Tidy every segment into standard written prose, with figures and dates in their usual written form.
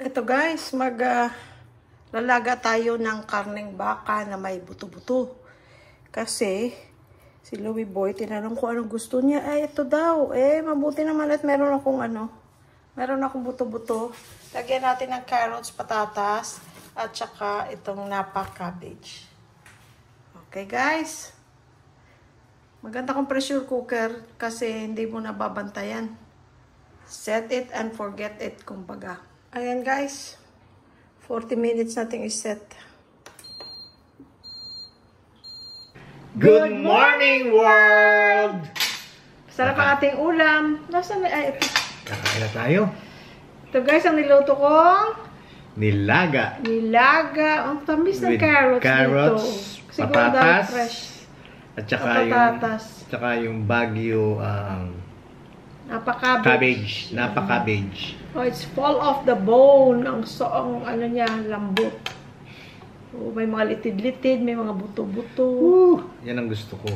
Ito guys, lalaga tayo ng karneng baka na may buto-buto. Kasi, si Louie Boy, tinanong ko anong gusto niya. Ito daw. Mabuti naman at meron akong buto-buto. Lagyan natin ng carrots, patatas, at saka itong napa cabbage. Okay guys. Maganda kong pressure cooker kasi hindi mo nababantayan. Set it and forget it, kumbaga. Ayan guys. 40 minutes natin is-set. Good morning, world! Sarap ang ating ulam. Nasaan na? Ito. Kakain na tayo. Ito guys, ang niluto kong Nilaga. Ang tamis ng carrots dito. Patatas, fresh. at saka yung Baguio Cabbage. Napa cabbage. Oh, it's full of the bone. Ang ano niya, lambot. Oh, may mga litid-litid, may mga buto-buto. Yan ang gusto ko.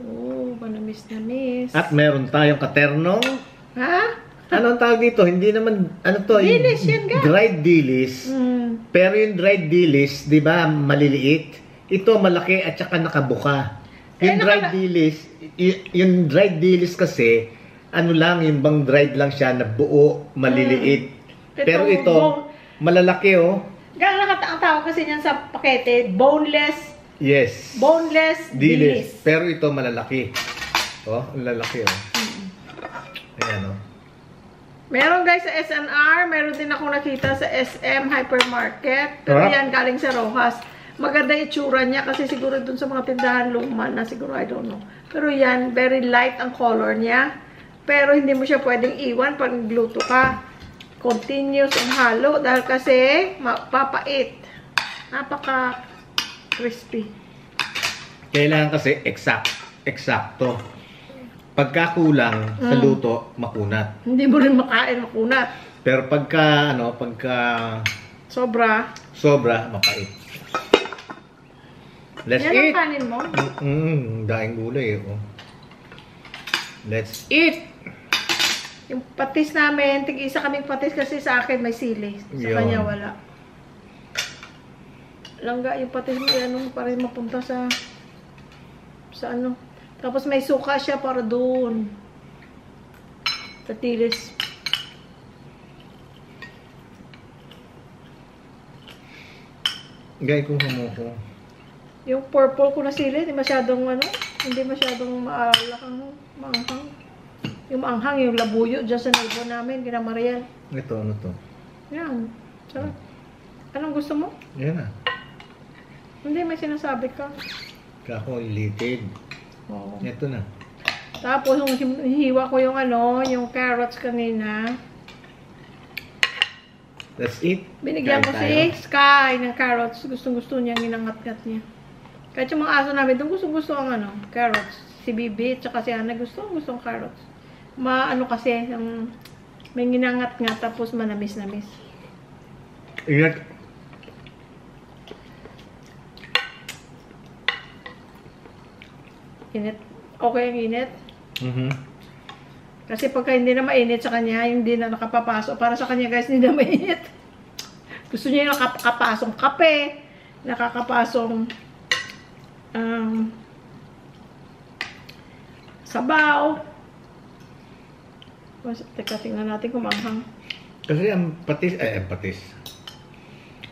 Oh, manamis-namis. At meron tayong katernong. Ha? Ano ang tawag dito? Hindi naman, ano to? Dilis yan ka. Dried dilis. Pero yung dried dilis, di ba, maliliit. Ito malaki at saka nakabuka. Yung dried dilis kasi, ano lang, yung bang dried lang siya na buo, maliliit. Pero ito, malalaki oh. Gano'n ang tawag kasi niyan sa pakete, boneless. Yes. Boneless dilis. Pero ito malalaki. Oh, lalaki oh. Ayan oh. Meron guys sa SNR, meron din ako nakita sa SM Hypermarket. Pero yan galing sa Rojas. Maganda itsura niya kasi siguro dun sa mga tindahan luma na siguro, I don't know. Pero yan, very light ang color niya. Pero hindi mo siya pwedeng iwan pag nagluto ka. Continuous ang halo dahil kasi mapapait. Napaka crispy. Kailangan kasi eksakto. Pagkakulang sa luto, makunat. Hindi mo rin makain, makunat. Pero pagka sobra, mapait. Let's eat. Yan ang kanin mo? Daing gulay oh. Let's eat. Yung patis namin, tig-isa kaming patis kasi sa akin may sili. Sa kanya wala. Langga yung patis mo, yan para mapunta sa ano. Tapos may suka siya para doon. Sa tilis. Gay kong hamuko. Yung purple ko na sili, hindi masyadong maanghang. Yung maanghang, yung labuyo dyan sa nalbo namin, ginamarian. Ito, ano to? Yan. Sarap. Anong gusto mo? Yan na. Hindi, may sinasabi ka. Kako, litid. Oo. Ito na. Tapos, hiwa ko yung yung carrots kanina. Let's eat. Binigyan ko si Sky ng carrots. Gustong-gusto niya, ginangat-ngat niya. Kahit yung mga aso namin, doon gustong-gusto ang carrots. Si Bibi, tsaka si Ana, gustong carrots. Kasi, may ginangat nga, tapos manamis-namis. Ingat. Init. Okay ang init. Kasi pagka hindi na mainit sa kanya, hindi na nakapapasok. Para sa kanya guys, hindi na mainit. Gusto niya yung nakakapasong kape, nakakapasong sabaw. Teka, tingnan natin kung manghang. Kasi ang patis.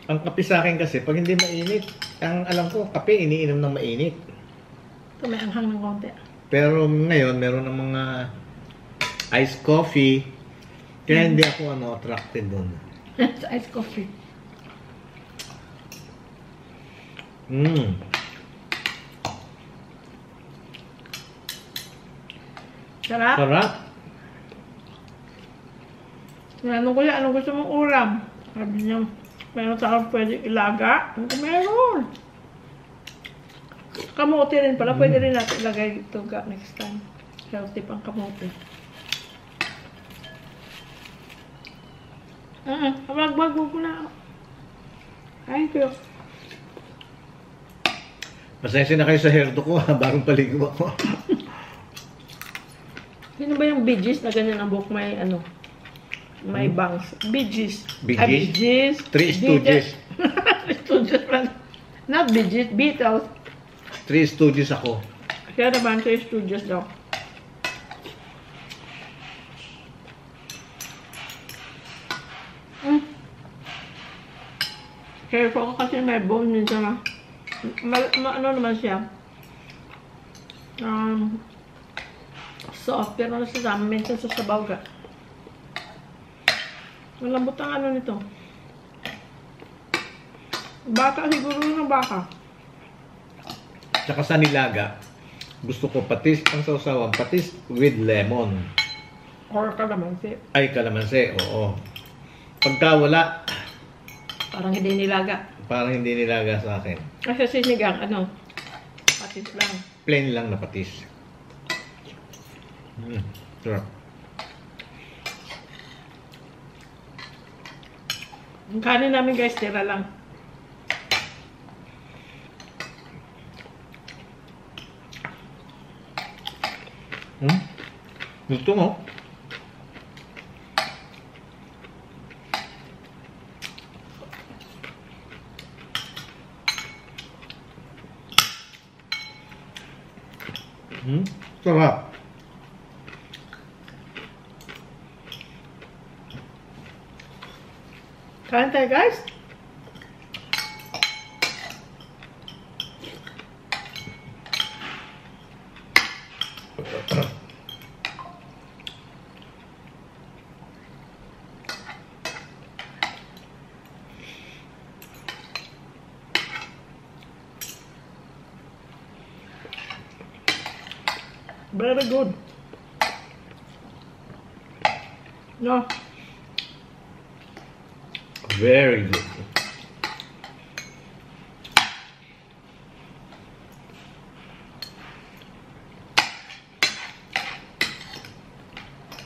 Ang kape sa akin kasi, pag hindi mainit, ang alam ko, kape iniinom ng mainit. Ito may anghang ng konti. Pero ngayon, meron ng mga iced coffee. Kaya hindi ako attracted doon. Sa iced coffee. Sarap? Sarap. Tinanong ko siya, anong gusto mong ulam? Sabi niya, meron sa akin pwede ilaga? Meron. Kamote rin pala. Pwede rin natin ilagay ito next time. Healthy pang kamote. Bago ko na. Thank you. Pasensya na kayo sa hairdo ko ha. Bagong paligo ako. Sino ba yung Bee Gees na ganyan ang buhok may May bangs. Bee Gees. Bee Bee Gees? Gees. Three Stooges. Stooges lang. Not Bee Gees, Beatles. Three Stooges ako. Kaya naman, Three Stooges daw. Careful ko kasi may bone minsan na. Ano naman siya? Soft, pero nasasama minsan sa sabaw ka. Malambot ang ano nito. Baka, siguro ng baka. Tsaka sa nilaga, gusto ko patis ang sausawan, patis with lemon. Or kalamansi. Ay, kalamansi, oo. Pagka wala, Parang hindi nilaga. parang hindi nilaga sa akin. Kasi sinigang, ano, patis lang. Plain lang na patis. Sarap. Ang kanin namin guys, tira lang. Gusto mo? Sarap. Kain tayo guys. Very good. No. Very good.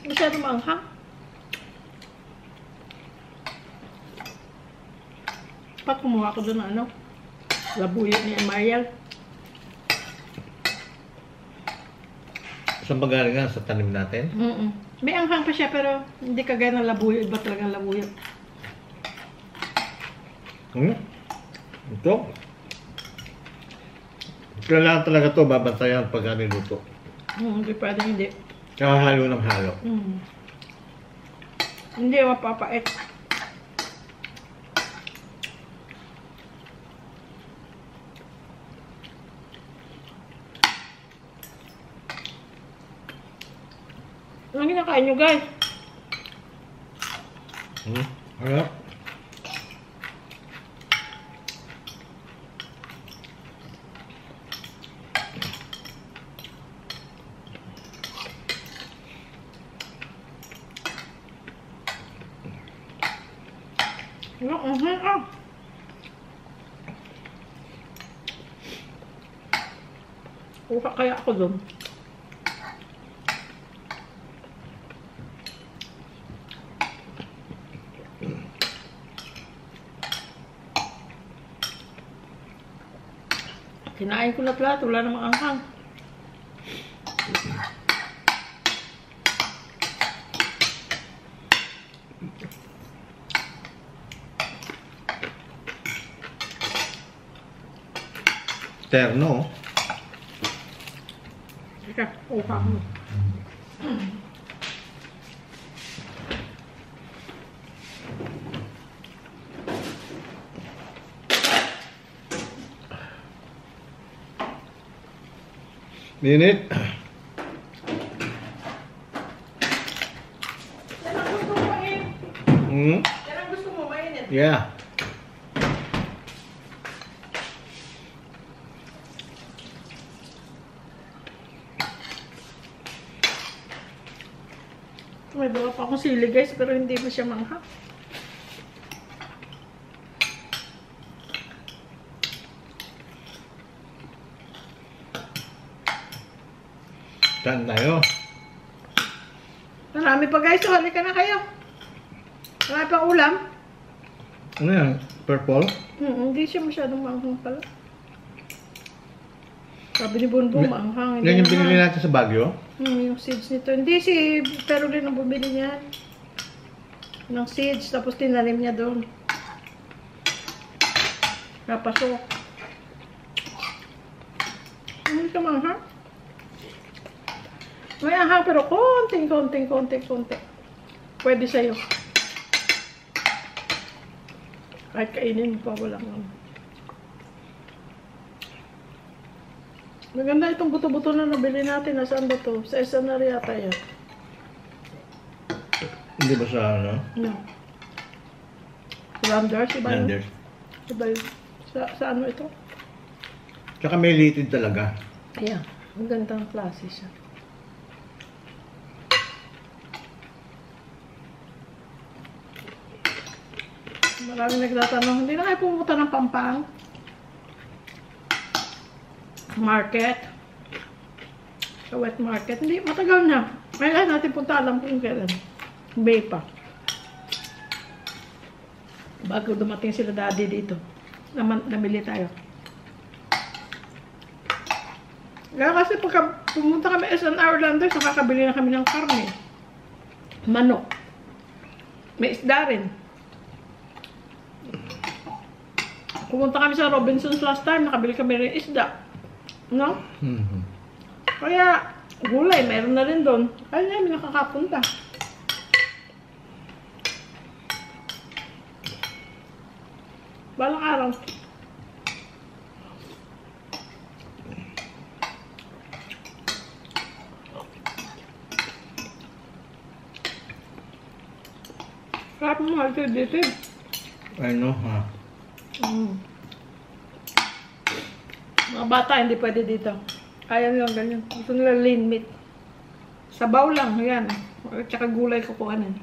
Masyado maanghang. Pat kumuha ko doon ng ano, labuyo ni Mariel. Saan ba galing nga? Sa tanim natin? May anghang pa siya pero hindi kagaya ng labuyo. Iba talagang labuyo. Ito? Kailangan talaga ito babantayan pag niluto. Hindi pwede hindi. Kakahalo ng halo. Hindi mapapait. Anong kinakain nyo guys? Harap. Kuha kaya ako doon. Kinain ko na plato, wala namang anghang. Terno. Teka, kuha mo. Minute. Yan ang gusto mo mainit. Yan ang gusto mo mainit. Yeah. May dala pa akong sili guys, pero hindi pa siya manghang. Saan tayo? Marami pa guys, so halika na kayo. Marami pang ulam. Ano yan? Purple? Hindi siya masyadong maanghang pala. Sabi ni Bunbun, maanghang. Yan yung binili natin sa Baguio? Yung seeds nito. Hindi si, pero din ang bumili niyan. ng seeds, tapos tinanim niya doon. Napasok. Hindi ka manghang. May ahang pero konting. Pwede sa'yo. Kahit kainin pa, wala nga. Maganda itong buto-buto na nabili natin. Nasaan ba ito? Sa SNR yata yan. Hindi ba sa ano? No. Landers, iba yun? Landers. Iba yun. Sa ano ito? Tsaka may litid talaga. Ayan. Ang gandang klase siya. Maraming nagtatanong, hindi na kayo pumunta ng Pampang? Market? Sa wet market? Hindi, matagal na. Kailan natin punta, alam kung kailan. May pa. Bago dumating sila daddy dito. Namili tayo. Kaya kasi pagka pumunta kami SNR Landers, nakakabili na kami ng karne. Manok. May isda rin. Pumunta kami sa Robinsons last time, nakabili kami rin isda. No? Kaya, gulay, meron na rin doon. Kaya namin nakakapunta. Balang araw. Sarap mo, altitude. I know, ha? Mga bata, hindi pwede dito. Ayaw nila ganyan. Gusto nila lean meat. Sabaw lang, yan. At saka gulay kukuhanin.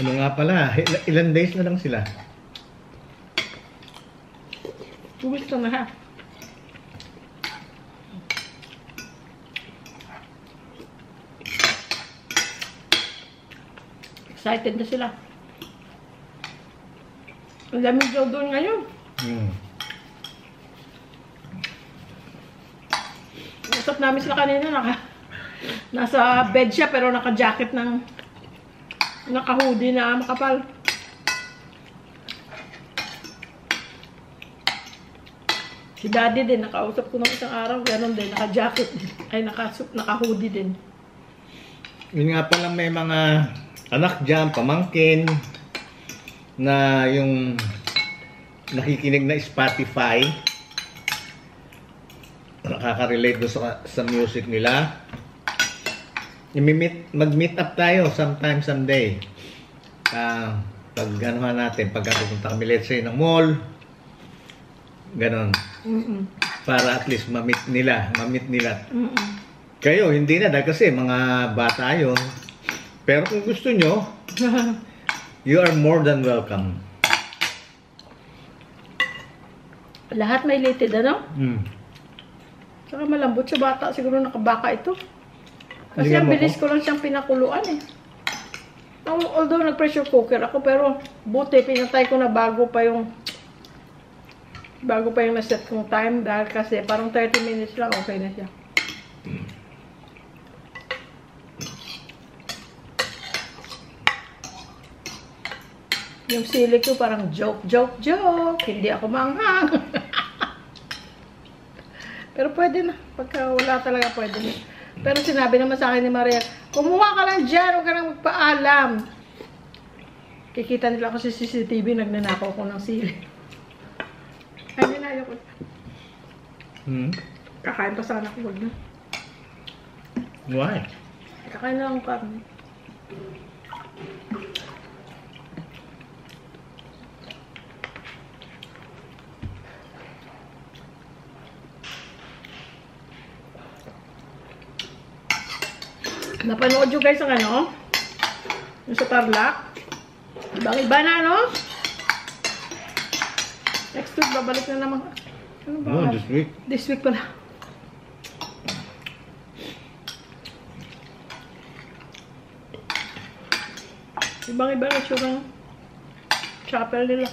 Ano nga pala, ilan days na lang sila? 2 weeks na ha. Excited na sila. Ang daming daw doon ngayon. Usap namin sila kanina, nasa bed siya pero naka-jacket ng naka-hoodie na makapal. Si daddy din, nakausap ko ng isang araw, gano'n din, naka-jacket, ay naka-hoodie din. Yun nga pala, may mga anak dyan, pamangkin, na yung nakikinig na Spotify, nakaka-relate doon sa music nila. Mag-meet up tayo sometime, someday. Pag gano'n natin, pagka pupunta kami, let's say, ng mall, ganon. Para at least ma-meet nila. Kayo, hindi na dahil kasi mga bata yun. Pero kung gusto nyo, you are more than welcome. Lahat may litid, ano? Saka malambot sa bata. Siguro nakabaka ito. Kasi ang bilis ko lang siyang pinakuluan eh. Although nag-pressure cooker ako, pero buti, pinatay ko na bago pa yung naset kong time. Dahil kasi parang 30 minutes lang, okay na siya. Yung sili ko parang joke. Hindi ako manghang. Pero pwede na. Pagka wala talaga, pwede na. Pero sinabi naman sa akin ni Maria, kumuha ka lang dyan, huwag ka nang magpaalam. Kikita nila ako sa CCTV, nagnanakaw ko ng sili. Ay, ninayo ko. Kakain pa sana ko, huwag na. Why? Kakain na lang karne. Napanood yung guys ang ano? Yung sa Tarlac. Ibang-iba na, no? Next week, babalik na naman. Ano ba? No, this week. This week pala. Ibang-iba na yung chapel nila.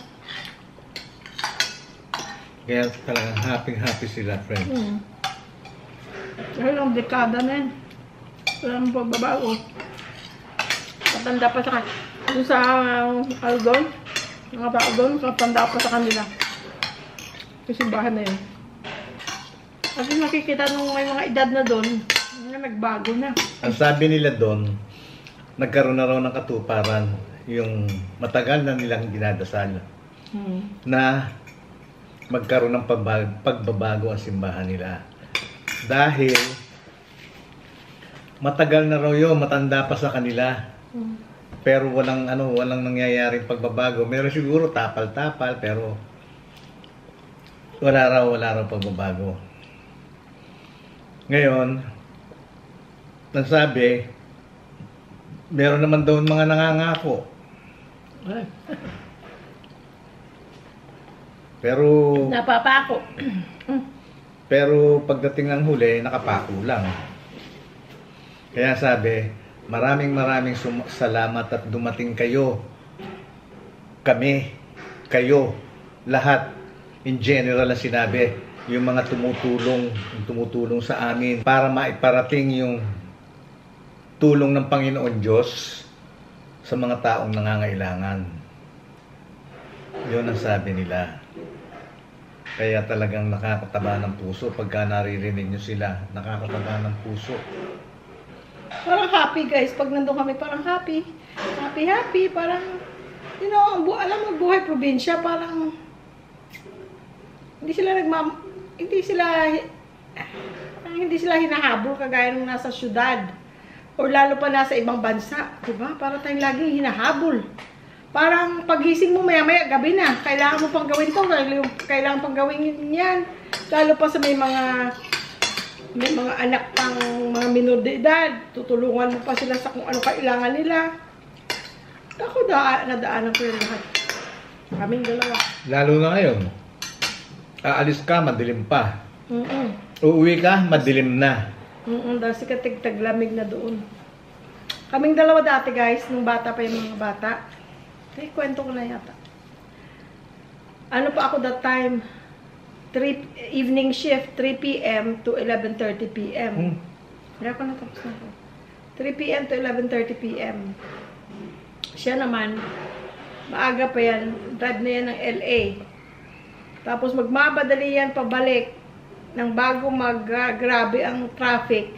Kaya talagang happy sila, friends. Dahil ang dekada na yan. Walang pagbabago. Patanda pa sa kanya. Doon sa, ano doon? Mga tao doon, kapanda pa sa kanila. Yung simbahan na yun. Kasi nakikita nung may mga edad na doon, nagbago na. Ang sabi nila doon, nagkaroon na raw ng katuparan yung matagal na nilang dinadasal na magkaroon ng pagbabago ang simbahan nila. Dahil matagal na raw yun, matanda pa sa kanila. Pero walang nangyayaring pagbabago. Meron siguro tapal-tapal pero wala raw pagbabago. Ngayon, nagsabi, meron naman daw mga nangangako. Pero napapako. Pero pagdating ng huli, nakapako lang. Kaya sabi, maraming salamat at dumating kayo. Kami, kayo, lahat. In general na sinabi, yung mga tumutulong sa amin para maiparating yung tulong ng Panginoon Diyos sa mga taong nangangailangan. Yun ang sabi nila. Kaya talagang nakakataba ng puso pagka naririnig nyo sila. Nakakataba ng puso. Parang happy guys. Pag nandun kami, parang happy. Happy. Parang, you know, alam mo, buhay probinsya, parang hindi sila hinahabol kagaya nung nasa syudad. O lalo pa nasa ibang bansa. Diba? Para tayong laging hinahabol. Parang pagising mo maya-maya, gabi na. Kailangan mo pang gawin to. Kailangan pang gawin yan. Lalo pa sa may mga anak pang mga minor de edad. Tutulungan mo pa sila sa kung ano kailangan nila. Ako nadaanan ko yung lahat. Kaming dalawa. Lalo na ngayon. Aalis ka, madilim pa. Uuwi ka, madilim na. Dahil taglamig na doon. Kaming dalawa dati guys, nung bata pa yung mga bata. Ay, kwento ko na yata. Ano pa ako that time? Evening shift, 3 p.m. to 11:30 p.m. Hindi ako natapos na ako. 3 p.m. to 11:30 p.m. Siya naman, maaga pa yan, drive na yan ng LA. Tapos magmamadali yan pabalik nang bago mag-grabe ang traffic.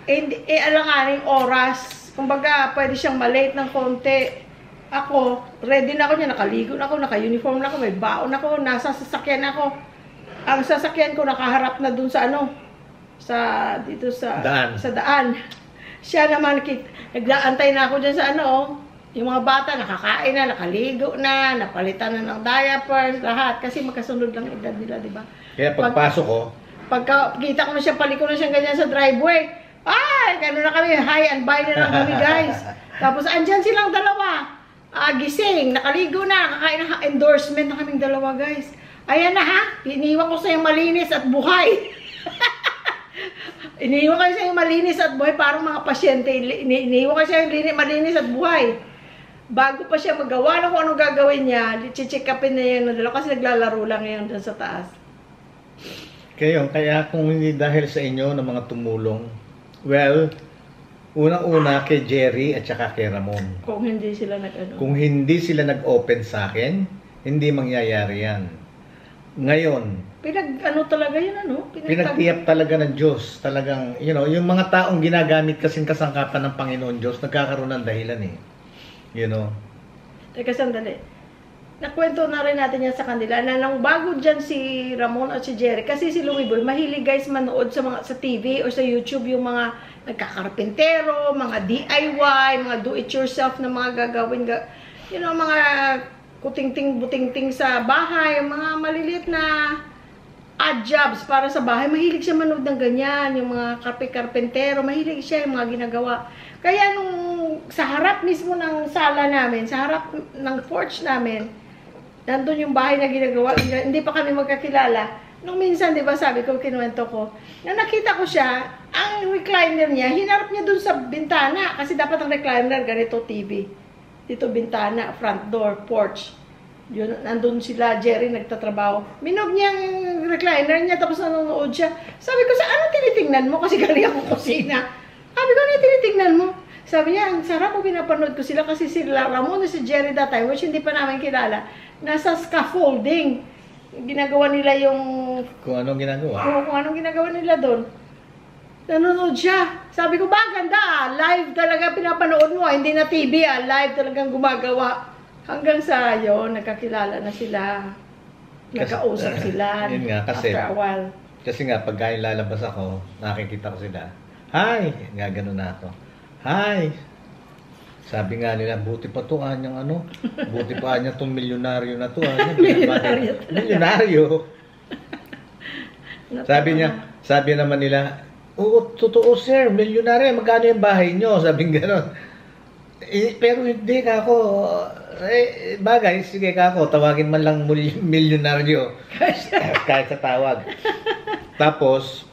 Alanganing oras. Kumbaga, pwede siyang malate ng konti. Ako, ready na ako niya, nakaligo na ako, naka-uniform na ako, may baon ako, nasa sasakyan ako. Ang sasakyan ko nakaharap na dun sa dito sa daan. Siya naman, naglaantay na ako dyan sa yung mga bata, nakakain na, nakaligo na, napalitan na ng diapers, lahat. Kasi magkasunod lang edad nila, di ba? Kaya pagpasok ko, pagkita ko na siya, paliko na siya ganyan sa driveway. Ay, gano'n na kami, hi and bye na lang kami, guys. Tapos, andyan silang dalawa. Gising, nakaligo na, kakain na, endorsement na kaming dalawa, guys. Ayan na ha, iniwan ko sa yung malinis at buhay. Iniwan ko sa yung malinis at buhay, parang mga pasyente. Iniwan ko sa yung malinis at buhay. Bago pa siya magawa na kung anong gagawin niya, check upin na yan ng dalawa kasi naglalaro lang yan dyan sa taas. Kaya kung hindi dahil sa inyo ng mga tumulong, well, unang-una kay Jerry at saka kay Ramon. Kung hindi sila Kung hindi sila nag-open sa akin, hindi mangyayari yan. Ngayon, talaga yun, pinagtiyap talaga ng Diyos. Talagang, yung mga taong ginagamit kasing kasangkapan ng Panginoon Diyos, nagkakaroon ng dahilan eh. Teka, sandali. Nakwento na rin natin yan sa kanila na nang bago dyan si Ramon at si Jerry, kasi si Louie Boy, mahilig guys manood sa TV o sa YouTube yung mga nagkakarpentero, mga DIY, mga do-it-yourself na mga gagawin, mga kutingting, butingting sa bahay, mga maliliit na odd jobs para sa bahay. Mahilig siya manood ng ganyan, yung mga karpentero, mahilig siya yung mga ginagawa. Kaya nung sa harap mismo ng sala namin, sa harap ng porch namin, nandun yung bahay na ginagawa, hindi pa kami magkakilala. Nung minsan, di ba, sabi ko, kinuwento ko, na nakita ko siya, ang recliner niya, hinarap niya dun sa bintana, kasi dapat ang recliner, ganito TV. Dito bintana, front door, porch. Yun, nandun sila, Jerry, nagtatrabaho. Minog niya ang recliner niya, tapos nanonood siya. Sabi ko, ano tinitingnan mo? Kasi galing ako kusina. Sabi ko, ano tinitingnan mo? Sabi niya, ang sarap ko pinapanood ko sila kasi sila Ramon at si Jerry that time, which hindi pa namin kilala, nasa scaffolding. Ginagawa nila yung... Kung anong ginagawa? Kung anong ginagawa nila doon. Nanonood siya. Sabi ko, ba, ganda. Live talaga pinapanood mo. Hindi na TV, live talagang gumagawa. Hanggang sa yun, nagkakilala na sila. Nagkausap sila. Yun nga, kasi, after a while. Kasi nga, pagka lalabas ako, nakikita ko sila. Hi! Gaganon na ako. Hi! Sabi nga nila, buti pa to, anyang ano? Buti pa anya tong milyonaryo na to. Milyonaryo talaga. Milyonaryo. Sabi naman nila, oo, totoo sir, milyonaryo, magkano yung bahay nyo? Sabi gano'n. Pero hindi ka ako, bagay, sige ka ako, tawagin man lang milyonaryo. Kahit sa tawag. Tapos,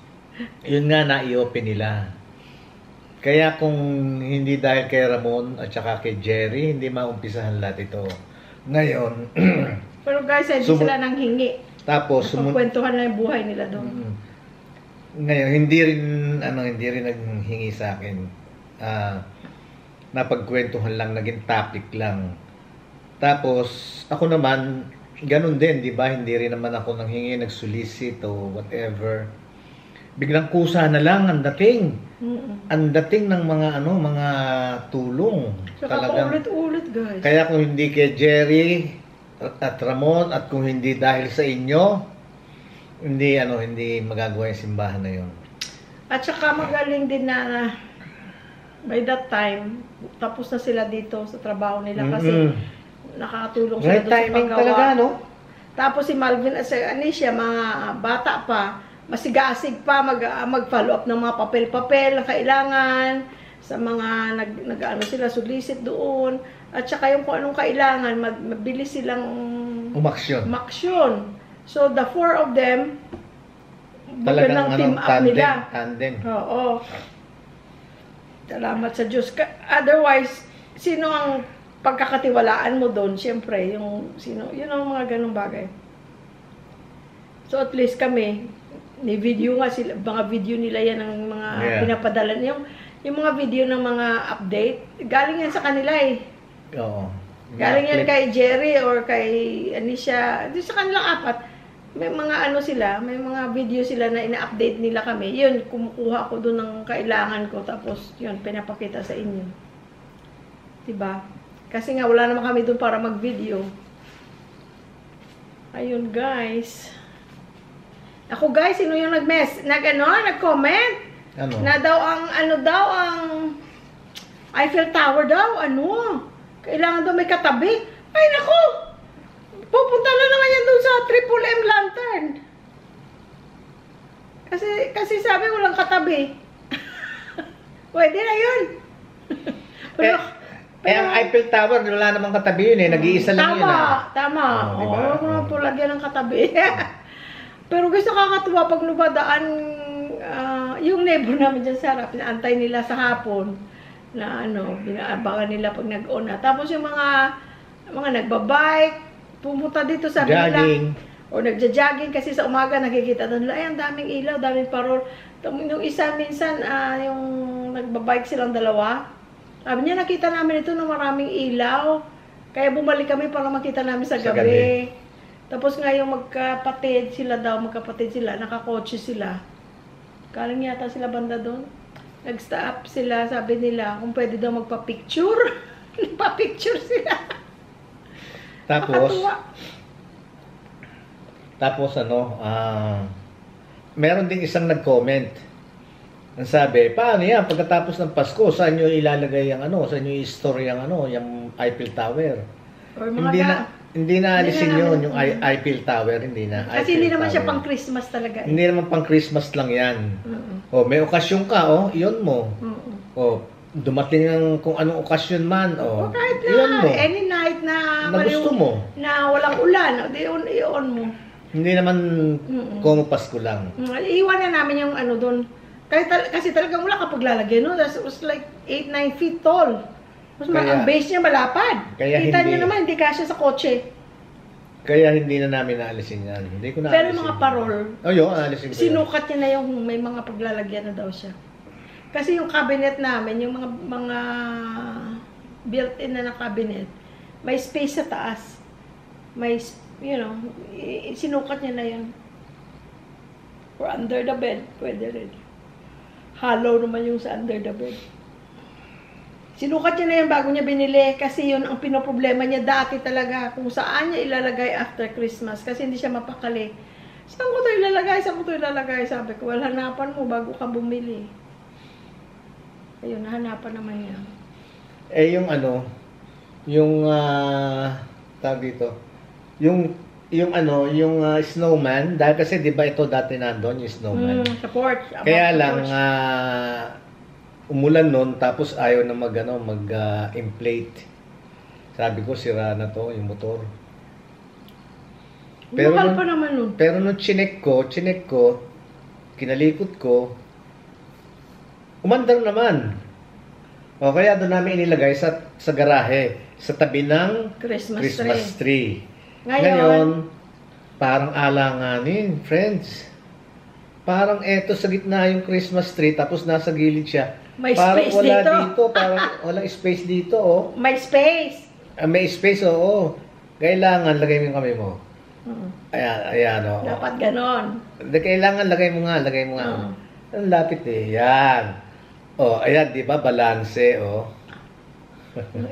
yun nga na-i-open nila. Kaya kung hindi dahil kay Ramon at saka kay Jerry, hindi maumpisahan lahat ito. Ngayon, pero guys, hindi sila nang hingi. Tapos, kwentuhan lang yung buhay nila doon. Ngayon, hindi rin naghingi sa akin. Napagkwentuhan lang, naging topic lang. Tapos, ako naman, ganun din, di ba? Hindi rin naman ako nanghingi, nag-solicit o whatever. Biglang kusa na lang ang dating. Ang dating ng mga mga tulong. Saka paulit-ulit, guys. Kaya kung hindi kay Jerry at Ramon at kung hindi dahil sa inyo, hindi magagawa yung simbahan na yun. At saka magaling din na by that time, tapos na sila dito sa trabaho nila kasi nakakatulong sila doon sa paggawa. Talaga, no? Tapos si Malvin at si Anisha, mga bata pa, masigasig pa mag-follow up ng mga papel-papel na kailangan sa mga nag-ano sila, solicit doon. At saka yung kung anong kailangan, mabilis silang umaksyon. So, the four of them, talagang team up nila. Tandem. Oo. Salamat sa Diyos. Otherwise, sino ang pagkakatiwalaan mo doon? Siyempre, yun ang mga ganong bagay. So, at least kami, ni-video nga sila, mga video nila yan ng mga pinapadala. Yung mga video ng mga update, galing yan sa kanila eh. Oo. Galing yan kay Jerry or kay Anisha. Di sa kanilang apat, may mga sila, may mga video sila na ina-update nila kami. Yun, kumukuha ko doon ng kailangan ko. Tapos, yun, pinapakita sa inyo. Diba? Kasi nga, wala naman kami doon para mag-video. Ayun, guys. Ako, guys, sino yung nag-comment? Ano? Na daw ang Eiffel Tower daw, kailangan daw may katabi. Ay, naku! Pupunta na naman yan doon sa Triple M Lantern. Kasi sabi walang katabi. Pwede na yun. pero ang Eiffel Tower, wala namang katabi yun eh. Nag-iisa lang yun. Tama. Huwag mo naman po lagyan ng katabi. Pero gusto nakakatuwa pag lumadaan yung neighbor namin dyan sa harap, pinaantay nila sa hapon na binaabangan nila pag nag-on na. Tapos yung mga nagbabike, pumunta dito sa jogging. O nagja-jogging kasi sa umaga nakikita doon, ay ang daming ilaw, daming parol. Yung isa minsan, yung nagbabike silang dalawa, sabi niya nakita namin ito na maraming ilaw. Kaya bumalik kami para makita namin sa gabi. Tapos nga yung magkapatid sila, nakakotse sila. Galing yata sila banda doon. Nag-stop sila, sabi nila, kung pwede daw magpa-picture. Nagpa-picture sila. Tapos meron ding isang nag-comment. Ang sabi, paano yan? Pagkatapos ng Pasko, saan nyo ilalagay yung saan nyo i-store yung Eiffel Tower? Or Hindi na alisin yun, yung Eiffel Tower, hindi na. Kasi hindi naman siya pang Christmas talaga. Hindi naman pang Christmas lang yan. May okasyon ka, yun mo. Dumating ang kung anong okasyon man, kahit na, any night na gusto mo. Na walang ulan, i-on mo. Hindi naman kung Pasko lang. Iiwan na namin yung doon. Kasi talagang wala kapag lalagyan, That was like 8-9 feet tall. Ang base niya malapad. Kita niyo naman, hindi kasya sa kotse. Kaya hindi na namin naalisin yan. Hindi ko naalisin. Pero mga parol, yun, naalisin ko sinukat niya na yung may mga paglalagyan na daw siya. Kasi yung cabinet namin, yung mga built-in na cabinet, may space sa taas. May, sinukat niya na yun. Or under the bed, pwede rin. Hollow naman yung sa under the bed. Sinukat niya na yun bago niya binili kasi yun ang pinoproblema niya dati talaga kung saan niya ilalagay after Christmas kasi hindi siya mapakali. Saan ko ito ilalagay? Saan ko ito ilalagay? Sabi ko, well, hanapan mo bago ka bumili. Ayun, nahanapan naman niya. Yung tawag dito, yung snowman, dahil kasi di ba ito dati nandun, yung snowman. Sa porch. Kaya lang, umulan nun, tapos ayaw na mag-inflate. Sabi ko, sira na to, yung motor. Mahal pa naman nun. Pero nung chinek ko, kinalikot ko, umandar naman. O kaya doon namin inilagay sa garahe, sa tabi ng Christmas tree. Ngayon, parang alanganin, friends. Parang eto sa gitna yung Christmas tree, tapos nasa gilid siya. May parang space wala dito. Parang walang space dito, oh. May space. May space, oo. Kailangan, lagay mo yung kamay mo. Ayan, oh. Dapat ganon. Kailangan, lagay mo nga. Ang lapit eh, yan. Oh, ayan, di ba? Balanse, oh.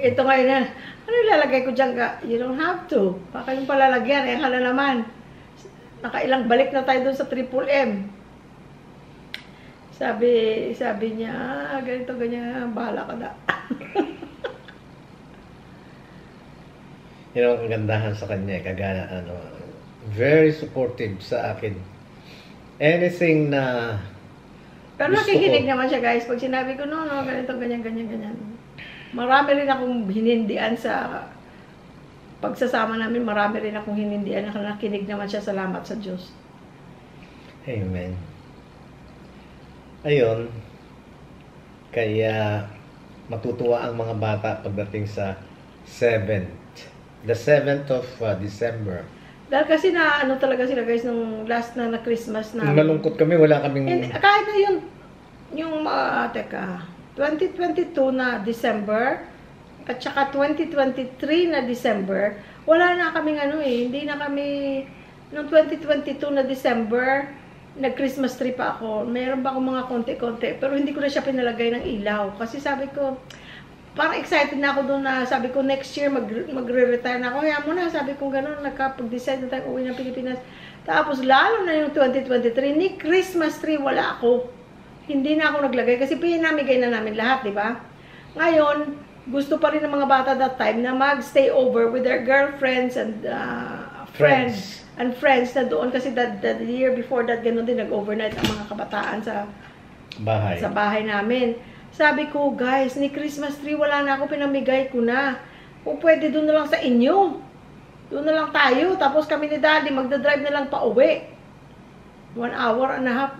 Ito ngayon na, ano ilalagay ko dyan ka? You don't have to. Baka yung palalagyan, hala naman. Nakailang balik na tayo doon sa Triple M. Sabi niya, ganito, ganyan, bahala ka na. Yun ang kagandahan sa kanya, kagana, very supportive sa akin. Anything na pero nakikinig naman siya, guys. Pag sinabi ko, no, ganito, ganyan. Marami rin akong hinindian sa pagsasama namin. Marami rin akong hinindian. Nakikinig naman siya. Salamat sa Diyos. Amen. Ayun. Kaya matutuwa ang mga bata pagdating sa 7th. The 7th of December. Dahil kasi ano talaga sila, guys, nung last na Christmas na. Malungkot kami, wala kaming... Kahit na yung 2022 na December, at saka 2023 na December, wala na kaming hindi na kami, noong 2022 na December, nag-Christmas tree pa ako. Meron ba akong mga konti-konti, pero hindi ko na siya pinalagay ng ilaw. Kasi sabi ko, parang excited na ako doon na sabi ko next year magre-retire na ako. Kaya muna sabi ko gano'n, nagkapag-decide na tayo uwi ng Pilipinas. Tapos lalo na yung 2023, ni Christmas tree wala ako. Hindi na ako naglagay kasi pinamigay na namin lahat, di ba? Ngayon, gusto pa rin ng mga bata that time na mag-stay over with their girlfriends and friends na doon. Kasi the year before that, gano'n din, nag-overnight ang mga kabataan sa bahay namin. Sabi ko, guys, ni Christmas tree, wala na ako, pinamigay ko na. Kung pwede, doon na lang sa inyo. Doon na lang tayo. Tapos kami ni Daddy, magdadrive na lang pa uwi. 1 hour and a half.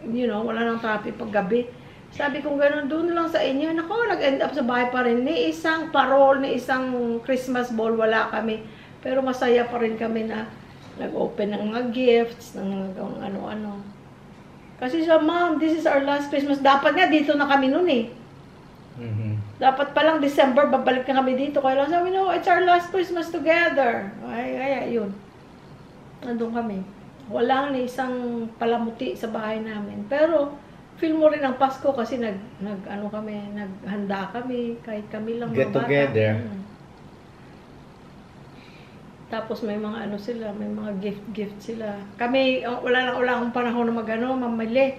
Wala nang traffic pag gabi. Sabi ko, gano'n, doon na lang sa inyo. Nako, nag-end up sa bahay pa rin. Ni isang parol, ni isang Christmas ball, wala kami. Pero masaya pa rin kami na nag-open ng mga gifts, ng ano-ano. Kasi siya, Mom, this is our last Christmas. Dapat nga, dito na kami noon eh. Dapat palang December, babalik na kami dito. Kaya lang sabi, no, it's our last Christmas together. Ay, yun. Nandun kami. Walang ni isang palamuti sa bahay namin. Pero, feel mo rin ang Pasko kasi naghanda kami. Kahit kami lang get together. Tapos may mga sila, may mga gift sila. Kami, wala akong panahon na mamili.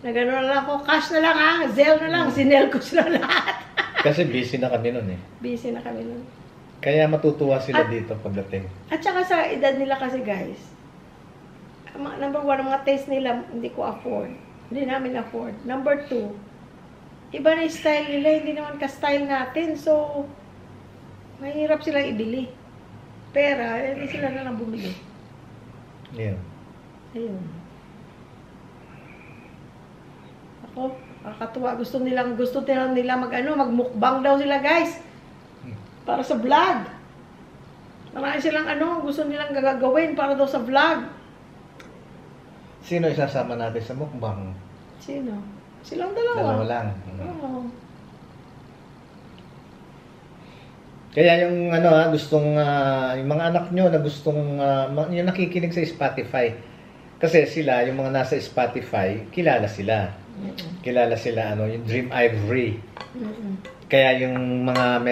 Nagano na lang ako, cash na lang Zelle na lang, sinel ko sila lahat. Kasi busy na kami nun eh. Busy na kami nun. Kaya matutuwa sila dito pagdating. At saka sa edad nila kasi, guys, number 1, ang mga taste nila, hindi ko afford. Hindi namin afford. Number 2, iba na yung style nila, hindi naman ka-style natin. So, mahirap silang ibili. Pera, hindi sila na lang bumili. Yeah. Ayun. Ako, kakatuwa. Gusto nila magmukbang daw sila, guys. Para sa vlog. Marami silang gusto nilang gagawin para daw sa vlog. Sino isasama natin sa mukbang? Sino? Silang Dalawa dalawa. lang. Oo. Kaya yung gustong yung mga anak nyo na gustong yung nakikinig sa Spotify. Kasi sila, yung mga nasa Spotify, kilala sila. Kilala sila yung Dream Ivory. Kaya yung mga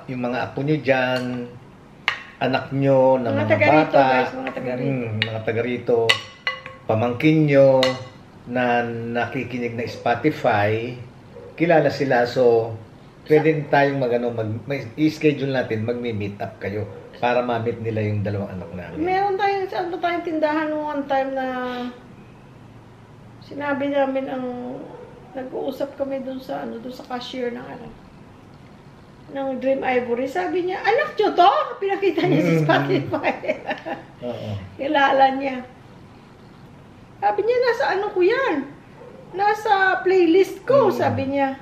yung mga apo nyo diyan, anak nyo na mga taga rito, bata, guys, mga taga rito. mga taga rito, pamangkin nyo na nakikinig na Spotify, kilala sila. So pwede tayong i-schedule natin, magmi-meet up kayo para ma-meet nila yung dalawang anak namin. Meron saan ba tayong tindahan nung one time na sinabi namin nag-uusap kami doon sa cashier ng Dream Ivory. Sabi niya, anak nyo to? Pinakita niya sa Spotify. Oo. Kilala niya. Sabi niya, nasa ko yan? Nasa playlist ko, sabi niya.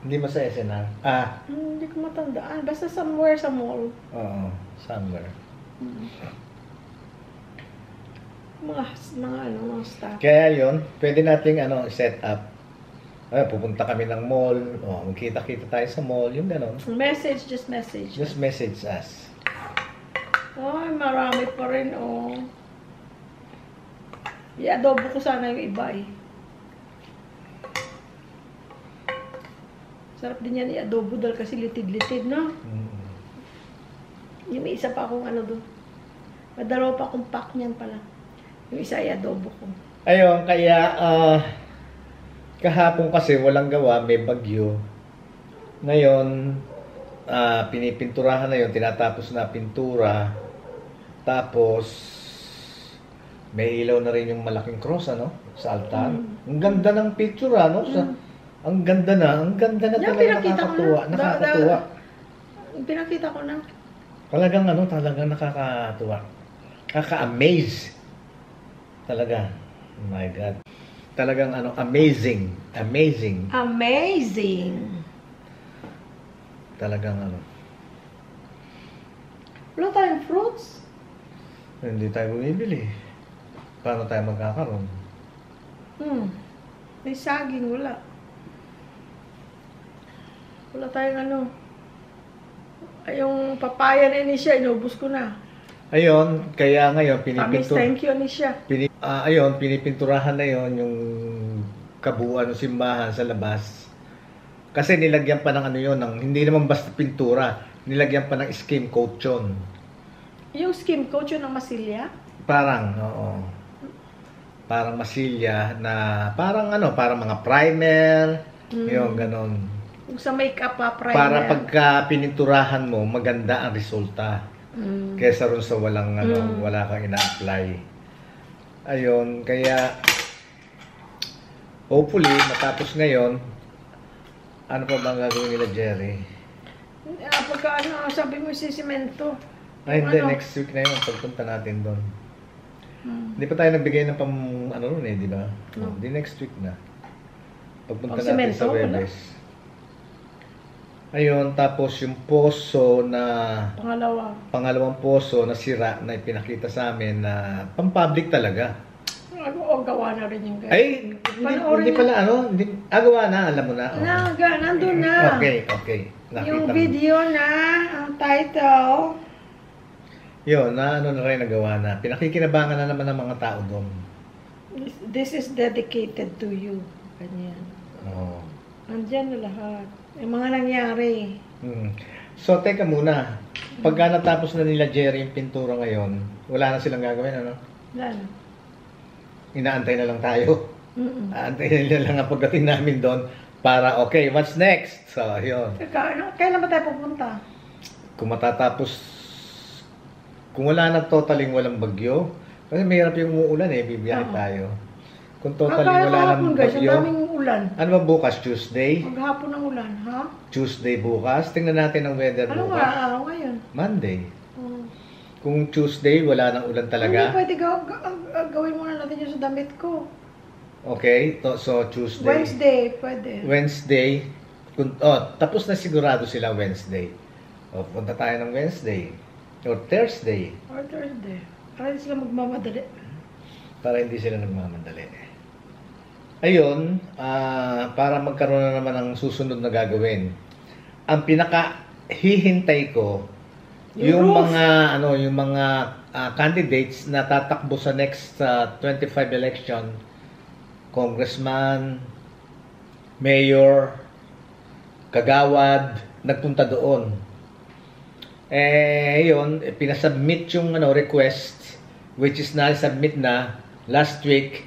Hindi mo sa SNR? Hindi ko matandaan. Basta somewhere sa mall. Oo, somewhere. Mga staff. Kaya yun, pwede nating set up. Pupunta kami ng mall, magkita-kita tayo sa mall, yung gano'n. Just message. Just message us. Ay, marami pa rin, I-adobo ko sana yung iba, Sarap din yan i-adobo dahil kasi litid-litid, no? Yung may isa pa akong doon. Madalawa pa akong pack niyan pala. Yung isa i-adobo ko. Ayun, kaya kahapon kasi walang gawa, may bagyo. Ngayon, pinipinturahan na yun, tinatapos na pintura. Tapos, may ilaw na rin yung malaking cross, sa altar. Ang ganda ng picture, Ang ganda na talaga, nakakatuwa. Nakakatuwa. Pinakita ko na. Talagang talagang nakakatuwa. Kaka-amaze. Talaga. Oh my God. Talagang amazing. Amazing. Amazing. Talagang Wala tayong fruits? hindi tayo bumibili. Paano tayo magkakaroon? May saging, wala. Wala tayong yung papaya na siya, inubos ko na. Ayun, kaya ngayon Thank you ni siya. Pinipinturahan na yon yung kabuuan ng simbahan sa labas. Kasi nilagyan pa ng hindi naman basta pintura, nilagyan pa ng skim coat yun. Yung skim coat yun ng masilya? Parang, oo. Parang masilya na parang parang mga primer, yung ganon. Kung sa makeup primer. Para pagka pininturahan mo, maganda ang resulta. Kesa ron sa wala kang ina-apply. Ayun, kaya hopefully, matapos ngayon, ano pa bang gagawin nila, Jerry? Pagka sabi mo si Simento. Ay, hindi, next week na yun, pagpunta natin doon. Hindi pa tayo nagbigay ng di ba? Di next week na. Pagpunta natin sa Webes. Ayun, tapos yung poso na pangalawang poso na sira na ipinakita sa amin na pang-public talaga. Gawa na rin yung guys. Ay, hindi pala gawa na, alam mo na. Nandun na. Okay. Nakita yung video na, ang title. Yun, na rin nagawa na. Pinakikinabangan na naman ng mga tao doon. This is dedicated to you. Ganyan. Oo. Andyan na lahat. Yung mga nangyari. So, teka muna. Pagka natapos na nila Jerry yung pintura ngayon, wala na silang gagawin, Wala na. Inaantay na lang tayo. Aantay na nila lang ang pagdating namin doon para, okay, what's next? So, yun. Kailan ba tayo pupunta? Kung matatapos, kung wala na totaling walang bagyo, kasi mahirap yung umuulan bibiyahe tayo. Kung totaling wala nang bagyo. Ang daming ulan. Ano ba bukas? Tuesday? Maghapon ng ulan, ha? Tuesday bukas. Tingnan natin ang weather bukas. Ano nga araw ngayon? Monday. Kung Tuesday, wala nang ulan talaga. Hindi, pwede gawin muna natin yung sa damit ko. Okay, so Tuesday. Wednesday, pwede. Wednesday. Tapos na sigurado sila Wednesday. Punta tayo ng Wednesday. Or Thursday. Para hindi sila magmamadali. Para hindi sila nagmamadali. ayun, para magkaroon na naman ng susunod na gagawin. Ang pinaka-hihintay ko, yung mga candidates na tatakbo sa next 25 election, congressman, mayor, kagawad, nagpunta doon. Yun, pinasubmit yung request, which is na-submit na last week.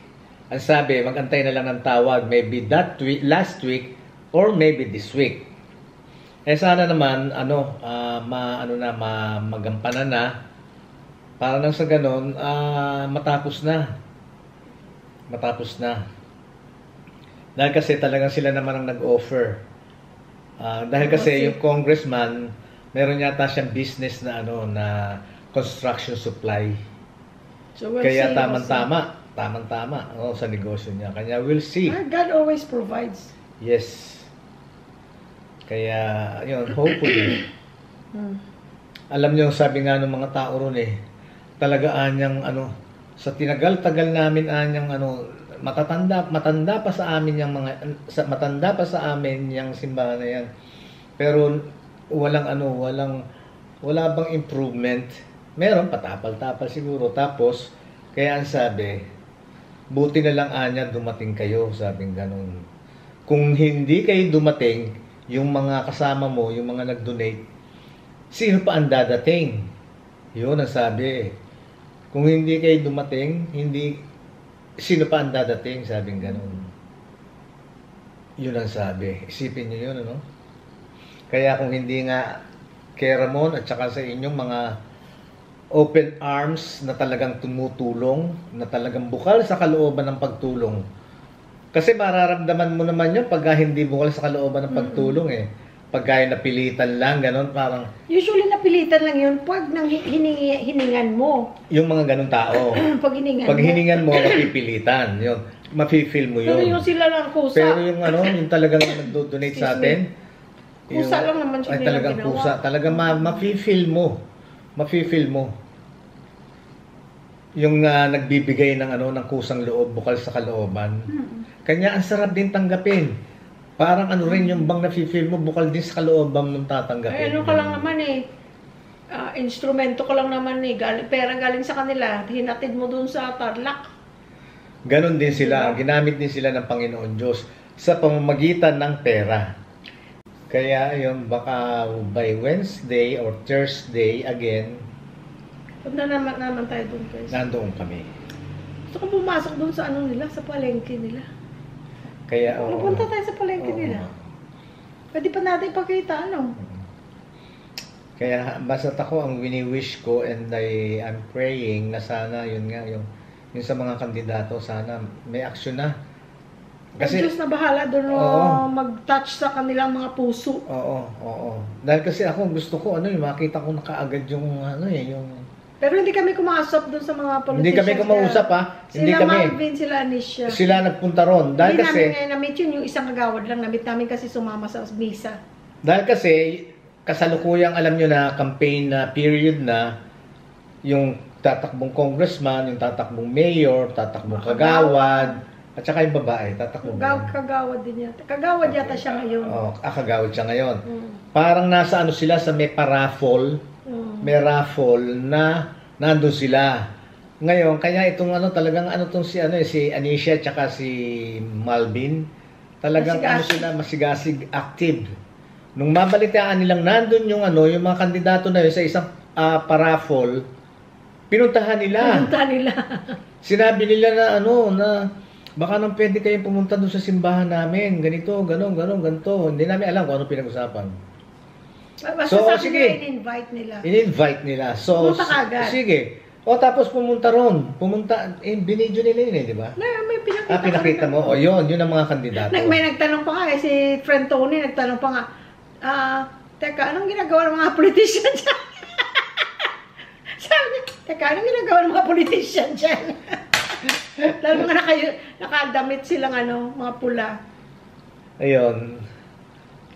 Ang sabi, magantay na lang ng tawag, maybe that week, last week, or maybe this week. Sana naman, magampanan na, para nang sa ganon, matapos na. Dahil kasi talagang sila naman ang nag-offer. Dahil kasi yung congressman, meron yata siyang business na na construction supply. So kaya tamang-tama sa negosyo niya. Kanya we'll see. God always provides. Yes. Kaya yun, hopefully. Alam niyo, sabi nga ng mga tao ron talaga anyang sa tinagal-tagal namin anyang matanda pa sa amin yung matanda pa sa amin yung simbahan na yan. Pero wala bang improvement. Meron patapal-tapal siguro. Tapos kaya ang sabi, buti na lang anya dumating kayo, sabing ganun. Kung hindi kayo dumating, yung mga kasama mo, yung mga nag-donate, sino pa ang dadating? Yun ang sabi. Kung hindi kayo dumating, sino pa ang dadating? Sabing ganun. Yun ang sabi. Isipin nyo yun, Kaya kung hindi nga kay Ramon at saka sa inyong mga open arms na talagang tumutulong, na talagang bukal sa kalooban ng pagtulong. Kasi mararamdaman mo naman yun pagka hindi bukal sa kalooban ng pagtulong Pagka napilitan lang, ganun, parang... Usually napilitan lang yun pag hiningan mo. Yung mga ganun tao. Pag hiningan mo, mapipilitan. Yun. Mafe-feel mo yun. Pero yung sila lang kusa. Pero yung yung talagang nag-donate sa atin, kusa lang naman siya ay talagang ginawa. kusa. Talagang mafe-feel mo. Mafe-feel mo. Yung nagbibigay ng ng kusang loob, bukal sa kalooban. Kanya ang sarap din tanggapin. Parang rin yung bang nafe-feel mo, bukal din sa kalooban mong tatanggapin. Ka lang naman instrumento ko lang naman pera galing sa kanila, hinatid mo dun sa Tarlac. Ganon din sila, ginamit din sila ng Panginoon Diyos sa pamamagitan ng pera. Kaya yun, baka by Wednesday or Thursday again, punta naman tayo dun guys. Nandoon kami. Gusto ko pumasok dun sa nila, sa palengke nila. Kaya punta tayo sa palengke nila. Pwede pa natin ipakita Kaya basta ako ang wini-wish ko and I'm praying na sana yun nga yung sa mga kandidato sana may aksyon na. Kasi Diyos na bahala doon mag-touch sa kanilang mga puso. Oo. Dahil kasi ako gusto ko makita ko na kaagad yung yung pero hindi kami kumausap doon sa mga politicians. Hindi kami kumausap Hindi sila kami. Marvin, sila Anisha. Sila nagpunta ron. Dahil hindi kasi namin ngayon na-meet yung isang kagawad lang na-meet namin kasi sumama sa misa. Dahil kasi kasalukuyang alam nyo na campaign na period na yung tatakbong congressman, yung tatakbong mayor, tatakbong kagawad, at saka yung babae, tatakbong kagawad din yata. Kagawad yata siya ngayon. Kagawad siya ngayon. Parang nasa sila sa may paraffol, may raffle na nandun sila. Ngayon, kaya itong talagang tong si Anisha at saka si Malvin, talagang sila masigasig, active. Nung mabalitaan nilang nandun yung yung mga kandidato na yun sa isang paraffol, pinuntahan nila. Sinabi nila na baka nang pwede kayong pumunta doon sa simbahan namin, ganito, ganito. Hindi namin alam kung ano pinag-usapan. So, sige. In-invite nila. So, sige. Tapos pumunta ron. Binidyo nila yun di ba? May pinakita mo. Yun ang mga kandidato. May nagtanong pa nga si friend Tony, nagtanong pa nga, teka, anong ginagawa ng mga politician dyan? Sabi niya, teka, anong ginagawa ng mga politician dyan? Lalo nga nakadamit silang mga pula. Ayun.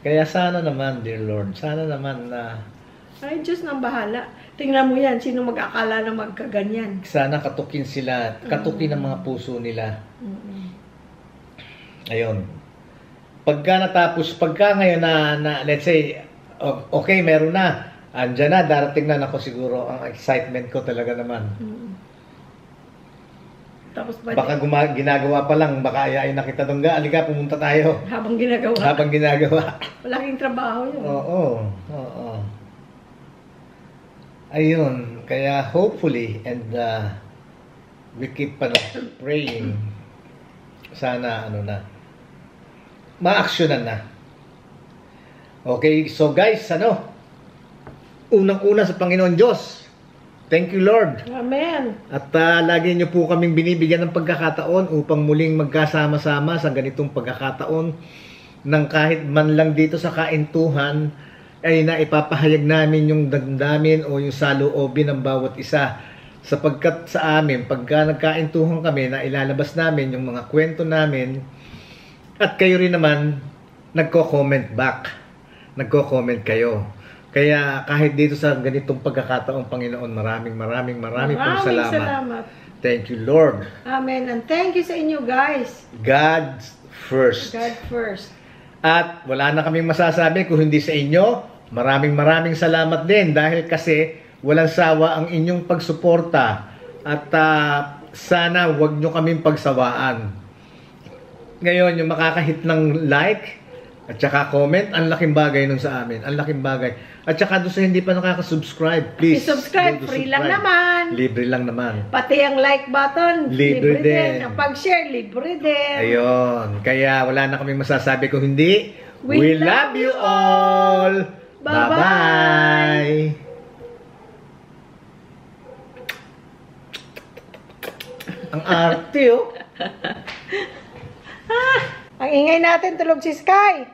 Kaya sana naman, dear Lord, sana naman na... Ay, Diyos nang bahala. Tingnan mo yan, sino mag-akala na magkaganyan. Sana katukin sila, katukin ang mga puso nila. Ayun. Pagka ngayon na let's say, okay, meron na. Andyan na, darating na ako siguro. Ang excitement ko talaga naman. Tapos Baka ginagawa pa lang, baka ayayin na kita doon. Alika, pumunta tayo. habang ginagawa. Habang ginagawa. Malaking trabaho yun. Oo. Ayun, kaya hopefully, and we keep praying, sana ma-actionan na. Okay, so guys, unang-una sa Panginoon Diyos, thank you Lord. Amen. At lagi niyo po kaming binibigyan ng pagkakataon upang muling magkasama-sama sa ganitong pagkakataon nang kahit man lang dito sa kaintuhan ay naipapahayag namin yung damdamin o yung saloobin ng bawat isa. Sapagkat sa amin, pagka nagkaintuhan kami, na ilalabas namin yung mga kwento namin at kayo rin naman nagko-comment back. Nagko-comment kayo. Kaya kahit dito sa ganitong pagkakataon, Panginoon, maraming pong salamat. Thank you, Lord. Amen. And thank you sa inyo, guys. God first. God first. At wala na kaming masasabi kung hindi sa inyo. Maraming salamat din dahil kasi walang sawa ang inyong pagsuporta. At sana wag nyo kaming pagsawaan. Ngayon, yung makakahit ng like at saka comment, ang laking bagay nun sa amin. Ang laking bagay. At saka doon sa hindi pa nakaka-subscribe, please. I-subscribe, free lang naman. Libre lang naman. Pati ang like button, libre din. Ang pag-share, libre din. Ayun. Kaya wala na kaming masasabi kung hindi. We love you all. Bye-bye. Ang arte, oh. Ang ingay natin, tulog si Sky.